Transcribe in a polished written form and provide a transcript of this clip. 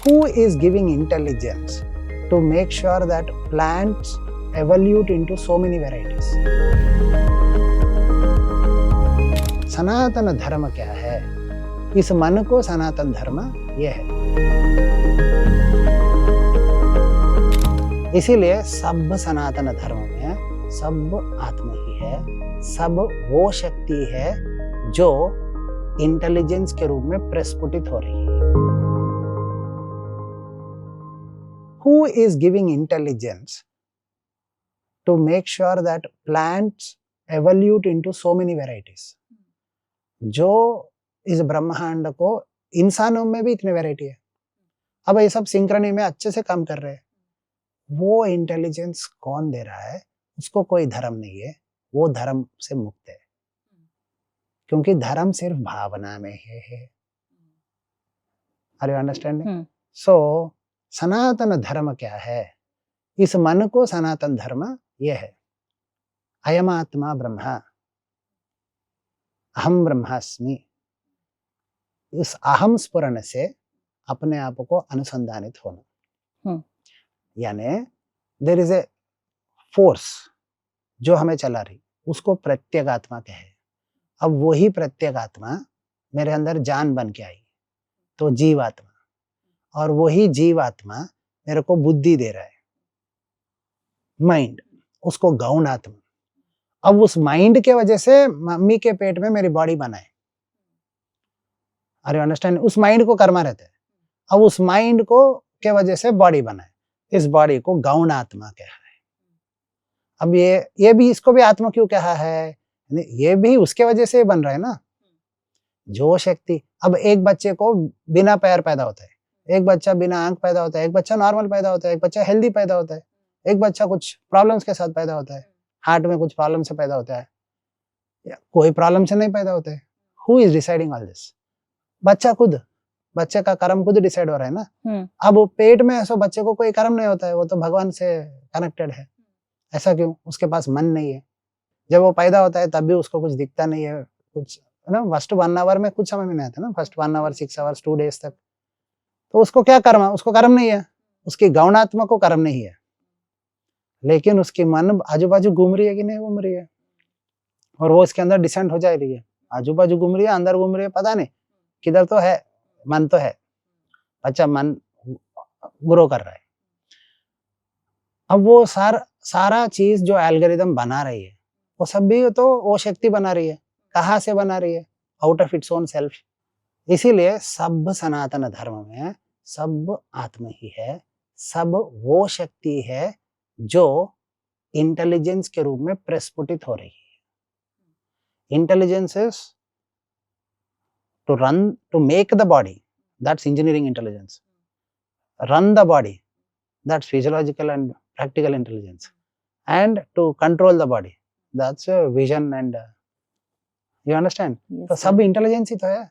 Who is giving intelligence to make sure that plants evolve into so many varieties? सनातन धर्म क्या है? इस मन को सनातन धर्म ये है। इसीलिए सब सनातन धर्म में सब आत्मा ही है, सब वो शक्ति है जो इंटेलिजेंस के रूप में प्रस्फुटित हो रही है। Who is giving intelligence to make sure that plants evolve into so many varieties? जो इस ब्रह्मांड को, इंसानों में भी इतनी वैरायटी है, अब ये सब सिंक्रनी में अच्छे से काम कर रहे हैं। वो इंटेलिजेंस कौन दे रहा है? उसको कोई धर्म नहीं है, वो धर्म से मुक्त है, क्योंकि धर्म सिर्फ भावना में है। Are you understanding? So Sanatan Dharma क्या है? इस मन को सनातन धर्म ये है। अयम आत्मा ब्रह्मा, अहम ब्रह्मास्मि। इस अहम स्फुरण से अपने आप को अनुसंधानित होना, यानी देयर इज ए फोर्स जो हमें चला रही, उसको प्रत्यगात्मा कहे। अब वही प्रत्यगात्मा मेरे अंदर जान बन के आई तो जीवात्मा, और वही जीवात्मा मेरे को बुद्धि दे रहा है, माइंड, उसको गौण आत्मा। अब उस माइंड के वजह से मम्मी के पेट में मेरी बॉडी बनाए। Are you understand? उस माइंड को कर्मा रहता है। अब उस माइंड को के वजह से बॉडी बनाए, इस बॉडी को गौण आत्मा कहा है। अब ये भी, इसको भी आत्मा क्यों कहा है? ये भी उसके वजह से बन रहा है ना, जो शक्ति। अब एक बच्चे को बिना पैर पैदा होता है, एक बच्चा बिना आंख पैदा होता है, एक बच्चा नॉर्मल पैदा होता है, एक बच्चा हेल्दी पैदा होता है, एक बच्चा कुछ प्रॉब्लम्स के साथ पैदा होता है, हार्ट में कुछ प्रॉब्लम से पैदा होता है, या कोई प्रॉब्लम से नहीं पैदा होता है। Who is deciding all this? बच्चा खुद, बच्चे का कर्म खुद डिसाइड हो रहा है ना। अब पेट में ऐसा बच्चे को कोई कर्म नहीं होता है, वो तो भगवान से कनेक्टेड है। ऐसा क्यों? उसके पास मन नहीं है। जब वो पैदा होता है तब भी उसको कुछ दिखता नहीं है, कुछ ना, फर्स्ट 1 आवर में कुछ समझ में नहीं आता ना, फर्स्ट 1 आवर 6 आवर्स 2 डेज तक, तो उसको क्या कर्म है? उसको कर्म नहीं है, उसकी गौणात्मा को कर्म नहीं है, लेकिन उसकी मन आजू बाजू घूम रही है कि नहीं घूम रही है, और वो इसके अंदर डिसेंट हो जा रही है, आजू बाजू घूम रही है, अंदर घूम रही है, पता नहीं किधर तो है, मन तो है, अच्छा मन ग्रो कर रहा है। अब वो सारा चीज जो एल्गोरिदम बना रही है, वो सब भी तो वो शक्ति बना रही है। कहाँ से बना रही है? Out of its own self. इसीलिए सब सनातन धर्म में सब आत्मा ही है, सब वो शक्ति है जो इंटेलिजेंस के रूप में प्रस्फुटित हो रही है। Intelligence is to make the body, that's engineering intelligence. Run the body, that's physiological and practical intelligence. And to control the body, that's vision and you understand? Yes, तो सब इंटेलिजेंस ही तो है।